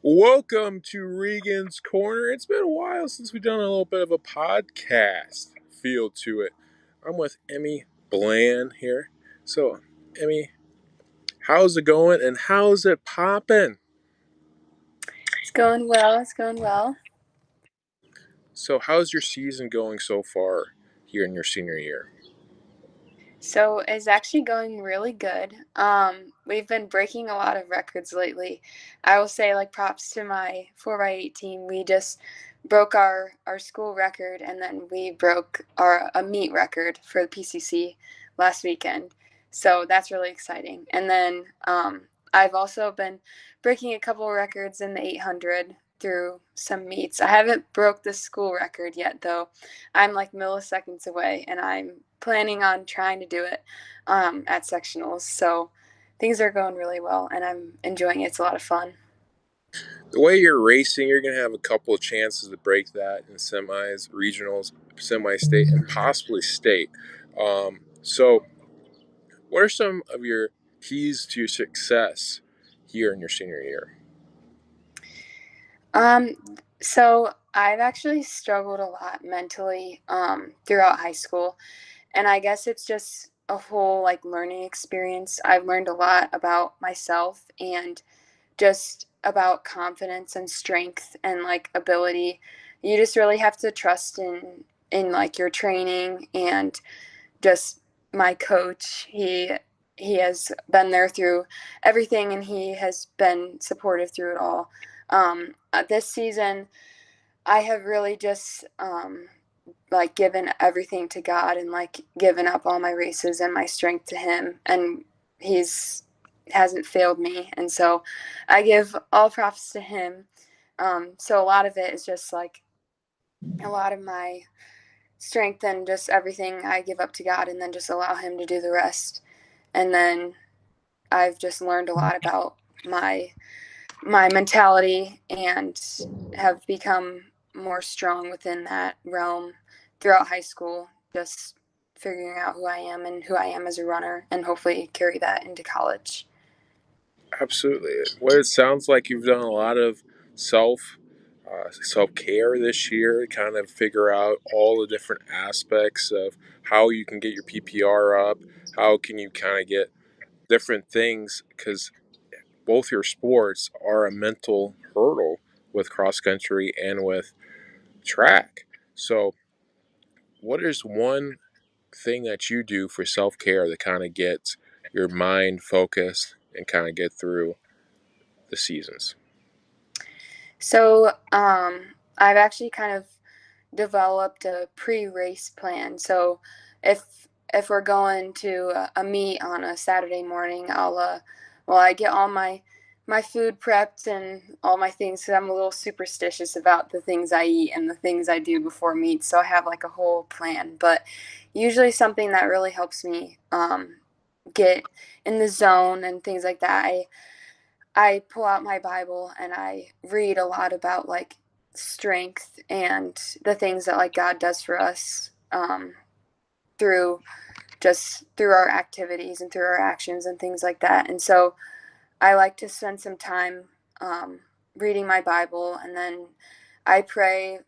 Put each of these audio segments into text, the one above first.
Welcome to Regan's Corner. It's been a while since we've done a little bit of a podcast feel to it. I'm with Emmy Bland here. So, Emmy, how's it going and how's it popping? It's going well. It's going well. So, how's your season going so far here in your senior year? So it's actually going really good. We've been breaking a lot of records lately. I will say, like, props to my 4x8 team. We just broke our school record, and then we broke our a meet record for the PCC last weekend. So that's really exciting. And then I've also been breaking a couple records in the 800 through some meets. I haven't broke the school record yet, though. I'm like milliseconds away, and I'm planning on trying to do it at sectionals. So things are going really well, and I'm enjoying it. It's a lot of fun. The way you're racing, you're going to have a couple of chances to break that in semis, regionals, semi state, and possibly state. So, what are some of your keys to your success here in your senior year? Um, so I've actually struggled a lot mentally throughout high school, and I guess it's just a whole like learning experience. I've learned a lot about myself and just about confidence and strength and like ability. You just really have to trust in like your training and just my coach. He has been there through everything, and he has been supportive through it all. This season, I have really just like given everything to God and like given up all my races and my strength to Him, and He's hasn't failed me, and so I give all props to Him. So a lot of it is just like a lot of my strength and just everything I give up to God, and then just allow Him to do the rest. And then I've just learned a lot about my mentality and have become more strong within that realm throughout high school, just figuring out who I am and who I am as a runner, and hopefully carry that into college. Absolutely. What it sounds like you've done a lot of self self care this year to kind of figure out all the different aspects of how you can get your PPR up, how can you kind of get different things because both your sports are a mental hurdle with cross country and with track. So, what is one thing that you do for self care that kind of gets your mind focused and kind of get through the seasons? So I've actually kind of developed a pre-race plan. So if we're going to a meet on a Saturday morning, I get all my food prepped and all my things, because I'm a little superstitious about the things I eat and the things I do before meets. So I have like a whole plan. But usually something that really helps me get in the zone and things like that. I pull out my Bible and I read a lot about like strength and the things that like God does for us through through our activities and through our actions and things like that. And so I like to spend some time reading my Bible, and then I pray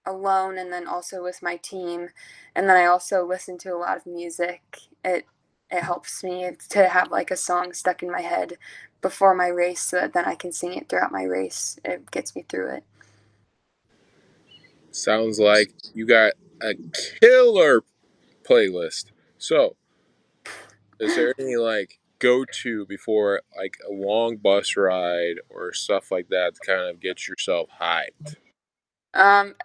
alone and then also with my team, and then I also listen to a lot of music. It helps me to have like a song stuck in my head before my race, so that then I can sing it throughout my race. It gets me through it. Sounds like you got a killer playlist. So, is there any like go to before like a long bus ride or stuff like that to kind of get yourself hyped?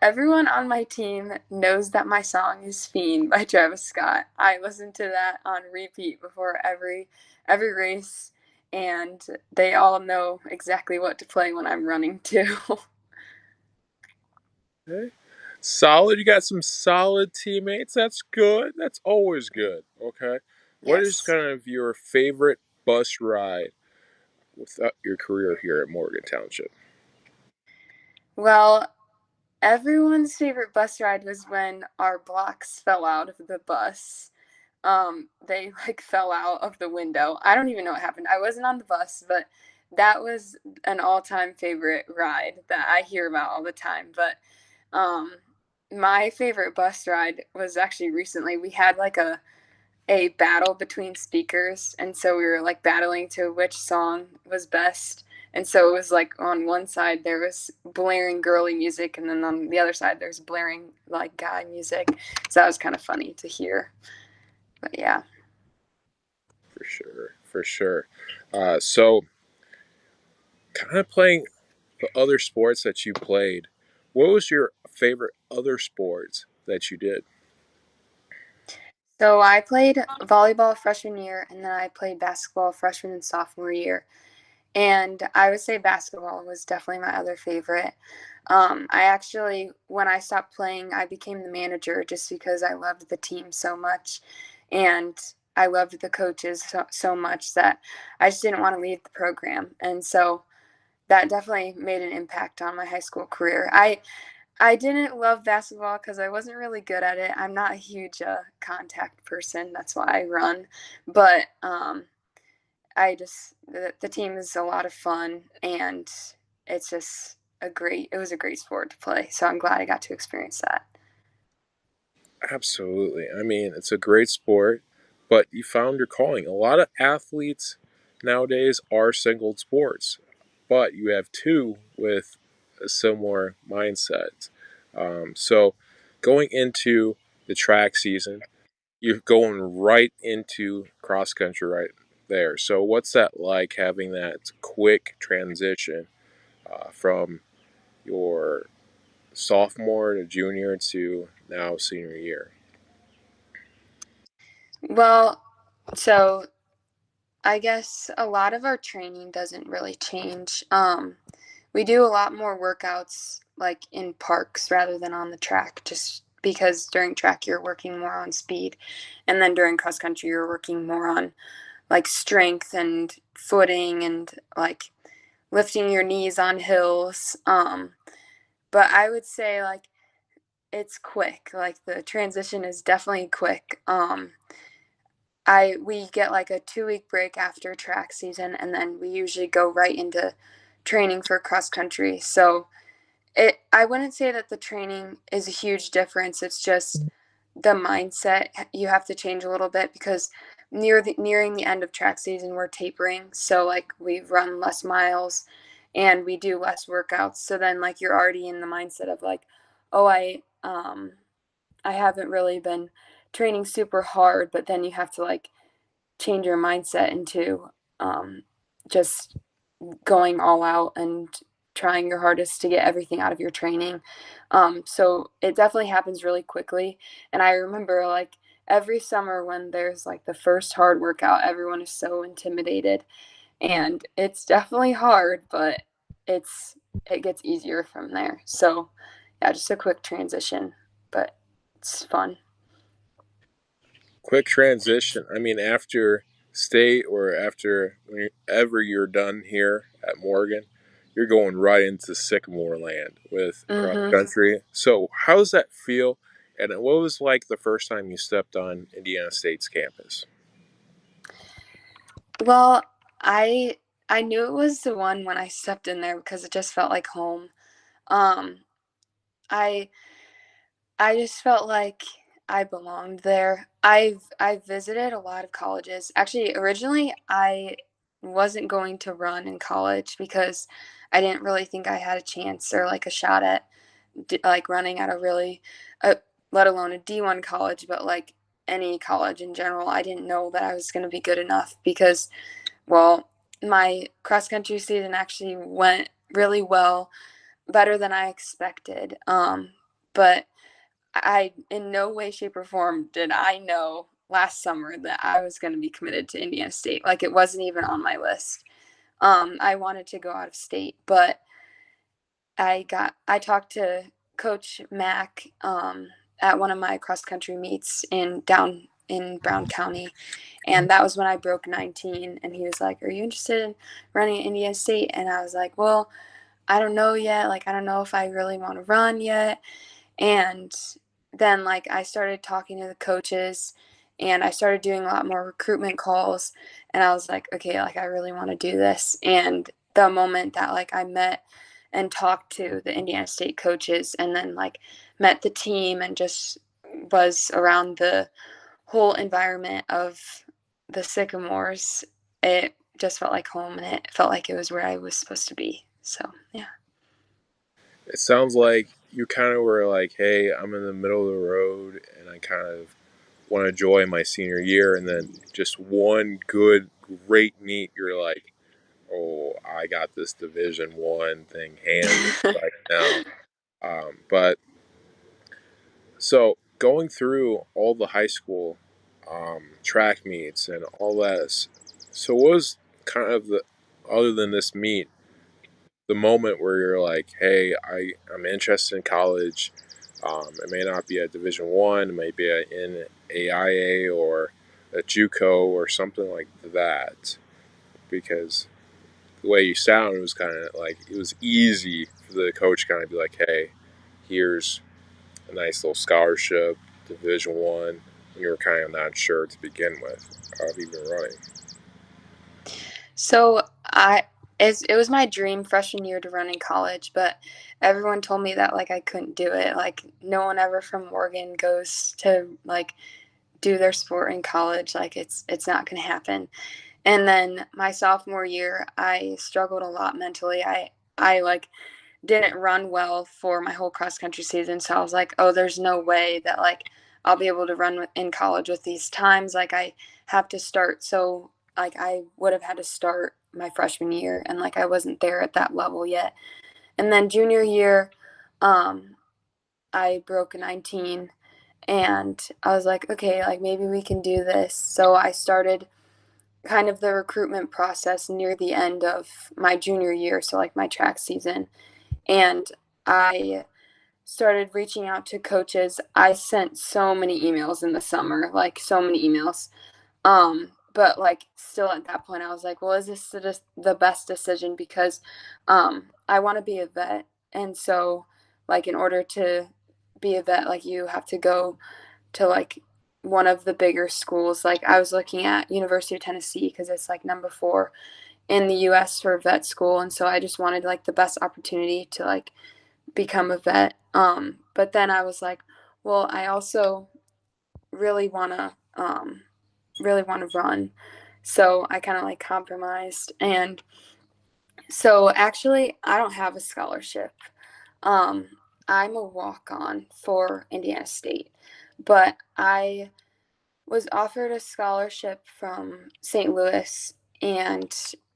Everyone on my team knows that my song is "Fiend" by Travis Scott. I listen to that on repeat before every race, and they all know exactly what to play when I'm running too. Okay. Solid. You got some solid teammates. That's good. That's always good. Okay. What is Yes. kind of your favorite bus ride with your career here at Morgan Township? Well, everyone's favorite bus ride was when our blocks fell out of the bus. They like fell out of the window. I don't even know what happened. I wasn't on the bus, but that was an all-time favorite ride that I hear about all the time. But um, my favorite bus ride was actually recently. We had like a battle between speakers, and so we were like battling to which song was best. And so it was like on one side there was blaring girly music, and then on the other side there's blaring like guy music. So that was kind of funny to hear. But yeah. For sure, for sure. So, kind of playing the other sports that you played, what was your favorite other sports that you did? So I played volleyball freshman year, and then I played basketball freshman and sophomore year. And I would say basketball was definitely my other favorite. I actually, when I stopped playing, I became the manager just because I loved the team so much. And I loved the coaches so much that I just didn't want to leave the program. And so that definitely made an impact on my high school career. I didn't love basketball because I wasn't really good at it. I'm not a huge contact person. That's why I run. But the team is a lot of fun, and it's just it was a great sport to play. So I'm glad I got to experience that. Absolutely. I mean, it's a great sport, but you found your calling. A lot of athletes nowadays are singled sports, but you have two with a similar mindset. So, going into the track season, you're going right into cross country right there. So, what's that like having that quick transition from your sophomore to junior to now senior year? Well, so I guess a lot of our training doesn't really change. We do a lot more workouts like in parks rather than on the track, just because during track you're working more on speed, and then during cross country you're working more on like strength and footing and like lifting your knees on hills. But I would say like it's quick. Like the transition is definitely quick. I we get like a 2 week break after track season, and then we usually go right into training for cross country. So I wouldn't say that the training is a huge difference. It's just the mindset you have to change a little bit because nearing the end of track season we're tapering, so like we run less miles and we do less workouts. So then like you're already in the mindset of like, oh, I haven't really been training super hard, but then you have to like change your mindset into just going all out and trying your hardest to get everything out of your training. So it definitely happens really quickly. And I remember like every summer when there's like the first hard workout, everyone is so intimidated. And it's definitely hard, but it gets easier from there. So yeah, just a quick transition, but it's fun. Quick transition. I mean, after state or after whenever you're done here at Morgan, you're going right into Sycamore land with cross Hmm. country. So, how does that feel? And what was like the first time you stepped on Indiana State's campus? Well, I I knew it was the one when I stepped in there because it just felt like home. Um, I I just felt like I belonged there. I've visited a lot of colleges. Actually, originally I wasn't going to run in college because I didn't really think I had a chance or like a shot at like running at a really, uh, let alone a D1 college, but like any college in general. I didn't know that I was going to be good enough because, well, my cross country season actually went really well, better than I expected. But I, in no way, shape, or form did I know last summer that I was going to be committed to Indiana State. Like it wasn't even on my list. I wanted to go out of state, but I talked to Coach Mack at one of my cross country meets in down in Brown County, and that was when I broke 19. And he was like, "Are you interested in running at Indiana State?" And I was like, "Well, I don't know yet. Like I don't know if I really want to run yet." And then like I started talking to the coaches, and I started doing a lot more recruitment calls, and I was like, okay, like I really want to do this. And the moment that like I met and talked to the Indiana State coaches and then like met the team and just was around the whole environment of the Sycamores, it just felt like home and it felt like it was where I was supposed to be. So, yeah. It sounds like you kind of were like, hey, I'm in the middle of the road and I kind of want to enjoy my senior year. And then just one good, great meet, you're like, oh, I got this Division One thing handed right now. But so going through all the high school track meets and all that, so what was kind of the, other than this meet, the moment where you're like, hey, I'm interested in college. It may not be at Division One, it may be in AIA or a JUCO or something like that. Because the way you sound, it was kind of like it was easy for the coach kind of be like, hey, here's a nice little scholarship, Division One. You were kind of not sure to begin with of even running. So it was my dream freshman year to run in college, but everyone told me that like I couldn't do it. Like no one ever from Morgan goes to like do their sport in college. Like it's not going to happen. And then my sophomore year, I struggled a lot mentally. I like didn't run well for my whole cross country season, so I was like, oh, there's no way that like I'll be able to run in college with these times. Like I have to start. So like I would have had to start my freshman year, and like I wasn't there at that level yet. And then junior year, um, I broke a 19, and I was like, okay, like maybe we can do this. So I started kind of the recruitment process near the end of my junior year, so like my track season. And I started reaching out to coaches. I sent so many emails in the summer, like so many emails. But like still at that point I was like, well, is this the best decision because I want to be a vet. And so like in order to be a vet, like you have to go to like one of the bigger schools. Like I was looking at University of Tennessee because it's like number 4 in the US for vet school, and so I just wanted like the best opportunity to like become a vet. But then I was like, well, I also really really want to run. So I kind of like compromised. And so actually I don't have a scholarship. Um I'm a walk-on for Indiana State, but I was offered a scholarship from St. Louis, and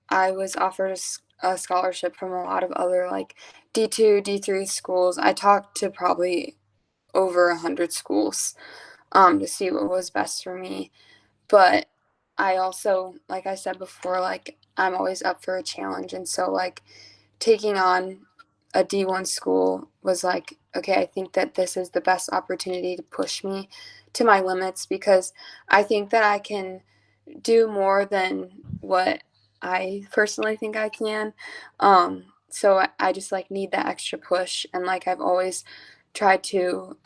I was offered a scholarship from a lot of other like D2, D3 schools. I talked to probably over 100 schools to see what was best for me. But I also, like I said before, like I'm always up for a challenge. And so, like, taking on a D1 school was like, okay, I think that this is the best opportunity to push me to my limits because I think that I can do more than what I personally think I can. So I just like need that extra push. And like I've always tried to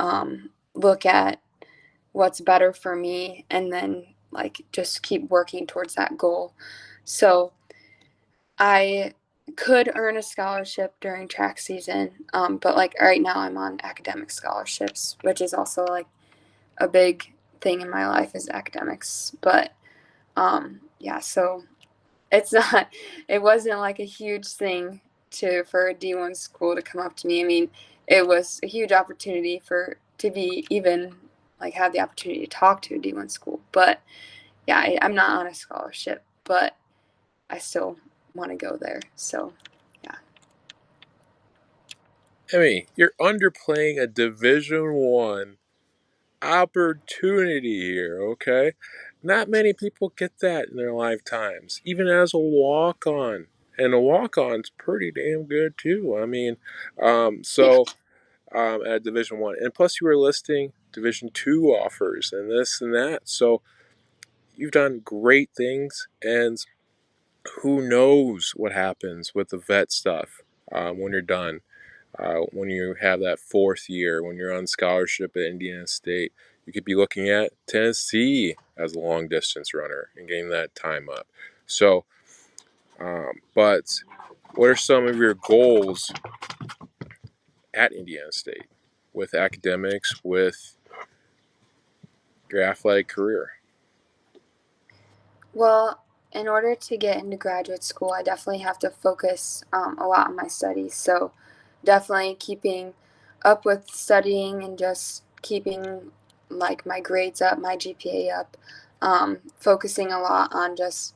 look at what's better for me and then like just keep working towards that goal. So I could earn a scholarship during track season, but like right now I'm on academic scholarships, which is also like a big thing in my life is academics. But yeah, so it's not, it wasn't like a huge thing to for a D1 school to come up to me. I mean, it was a huge opportunity for to be even like have the opportunity to talk to a D1 school. But yeah, I'm not on a scholarship, but I still want to go there. So yeah. Emmy, you're underplaying a Division One opportunity here, okay? Not many people get that in their lifetimes, even as a walk on. And a walk on's pretty damn good too. I mean, Yeah. at Division One, and plus you were listing Division Two offers and this and that. So you've done great things, and who knows what happens with the vet stuff when you're done. When you have that 4th year, when you're on scholarship at Indiana State, you could be looking at Tennessee as a long distance runner and getting that time up. So, but what are some of your goals at Indiana State with academics, with your athletic career? Well, in order to get into graduate school, I definitely have to focus a lot on my studies. So, definitely keeping up with studying and just keeping like my grades up, my GPA up, focusing a lot on just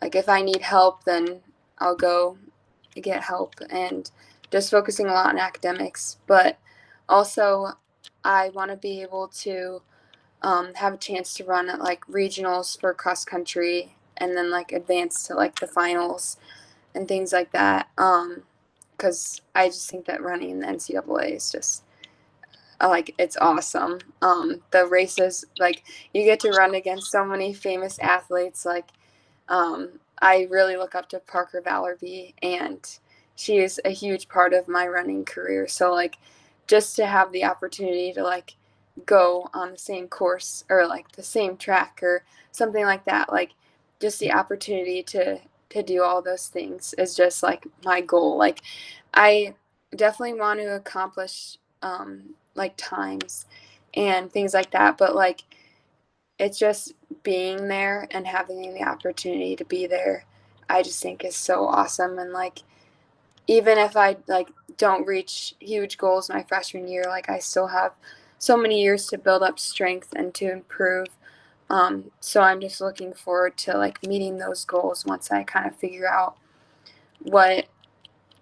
like if I need help, then I'll go get help and just focusing a lot on academics. But also, I want to be able to have a chance to run at like regionals for cross country and then like advance to like the finals and things like that. Because I just think that running in the NCAA is just like it's awesome. The races, like you get to run against so many famous athletes. Like I really look up to Parker Vallerby, and she is a huge part of my running career. So like just to have the opportunity to like go on the same course or like the same track or something like that, like just the opportunity to do all those things is just like my goal. Like I definitely want to accomplish like times and things like that, but like it's just being there and having the opportunity to be there. I just think is so awesome. And like even if I like don't reach huge goals my freshman year, like I still have so many years to build up strength and to improve. So I'm just looking forward to like meeting those goals once I kind of figure out what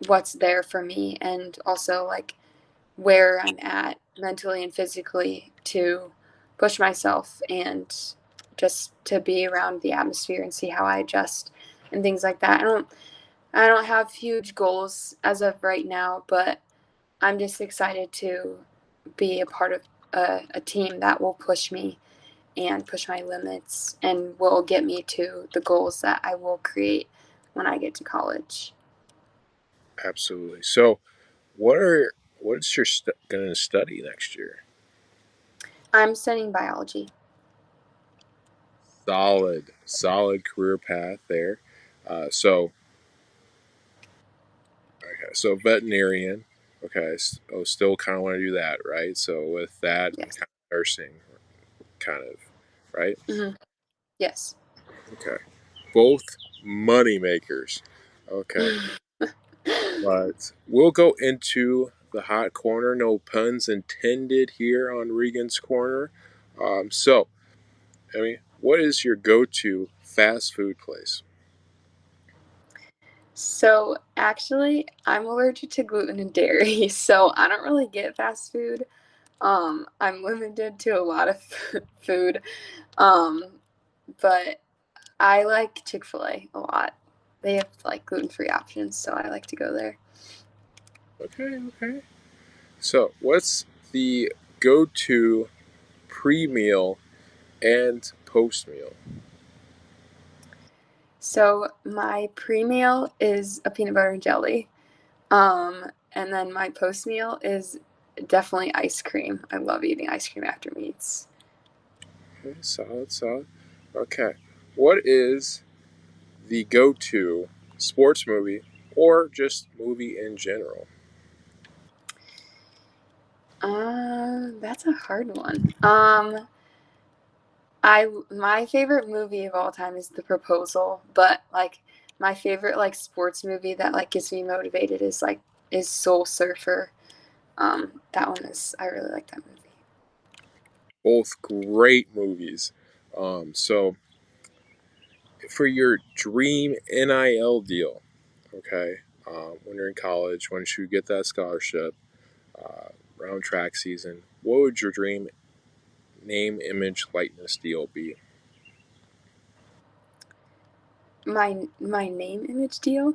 what's there for me, and also like where I'm at mentally and physically to push myself and just to be around the atmosphere and see how I adjust and things like that. I don't have huge goals as of right now, but I'm just excited to be a part of a team that will push me and push my limits and will get me to the goals that I will create when I get to college. Absolutely. So, what's your going to study next year? I'm studying biology. Solid career path there. So, okay, so veterinarian. Okay, still kind of want to do that, right? So with that and Yes. kind of nursing, kind of, right? Hmm. Yes. Okay, both money makers. Okay, but we'll go into the hot corner. No puns intended here on Regan's corner. So, Emmy, what is your go-to fast food place? So actually, I'm allergic to gluten and dairy, so I don't really get fast food. I'm limited to a lot of food. Um, but I like Chick-fil-A a lot. They have like gluten-free options, so I like to go there. Okay. So, what's the go-to pre-meal and post-meal? So my pre-meal is a peanut butter and jelly. And then my post-meal is definitely ice cream. I love eating ice cream after meats. Okay, solid. Okay, what is the go-to sports movie or just movie in general? That's a hard one. I my favorite movie of all time is The Proposal, but like my favorite like sports movie that like gets me motivated is Soul Surfer. That one is I really like that movie. Both great movies. So for your dream NIL deal, okay, when you're in college, once you get that scholarship, around track season, what would your dream name, image, likeness deal be? My name image deal.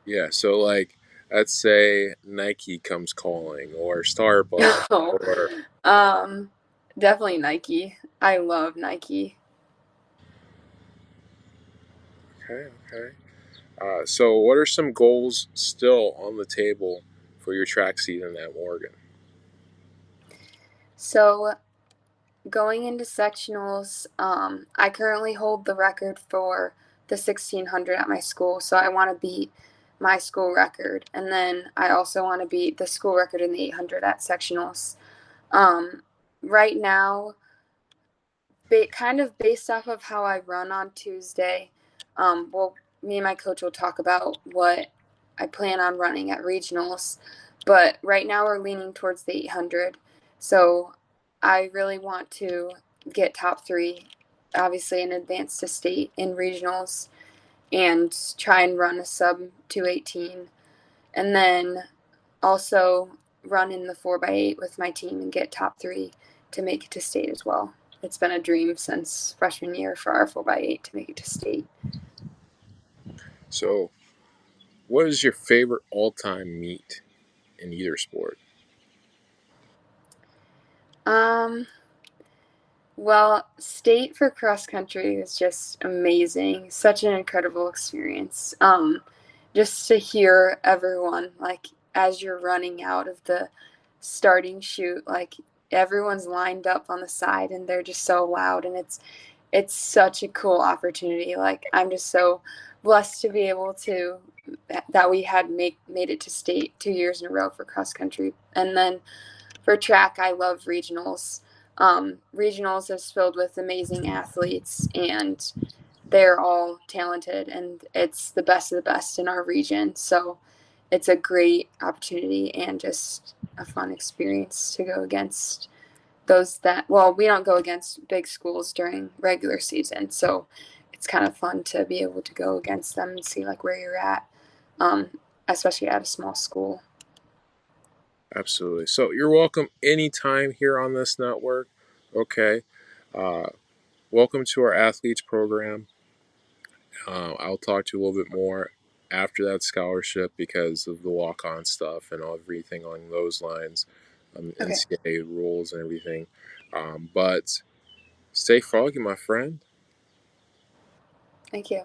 Yeah, so like let's say Nike comes calling or Starbucks No, or um, definitely Nike. I love Nike. okay. So what are some goals still on the table for your track season at Morgan? So going into sectionals, I currently hold the record for the 1600 at my school, so I want to beat my school record. And then I also want to beat the school record in the 800 at sectionals. Um, right now, kind of based off of how I run on Tuesday, well, me and my coach will talk about what I plan on running at regionals. But right now, we're leaning towards the 800. So I really want to get top three, obviously, and advance to state in regionals and try and run a sub 218. And then also run in the 4x8 with my team and get top three to make it to state as well. It's been a dream since freshman year for our 4x8 to make it to state. So, what is your favorite all-time meet in either sport? Um, well, state for cross country is just amazing. Such an incredible experience. Just to hear everyone, like, as you're running out of the starting chute, like, everyone's lined up on the side and they're just so loud, and it's such a cool opportunity. Like, I'm just so blessed to be able to that we had made it to state 2 years in a row for cross country. And then for track, I love regionals. Regionals is filled with amazing athletes, and they're all talented, and it's the best of the best in our region. So it's a great opportunity and just a fun experience to go against those that, well, we don't go against big schools during regular season, so it's kind of fun to be able to go against them and see like where you're at, um, especially at a small school. Absolutely. So, you're welcome anytime here on this network. Okay. Uh, Welcome to our athletes program. I'll talk to you a little bit more after that scholarship because of the walk-on stuff and everything along those lines, Okay, NCAA rules and everything. But stay froggy, my friend. thank you.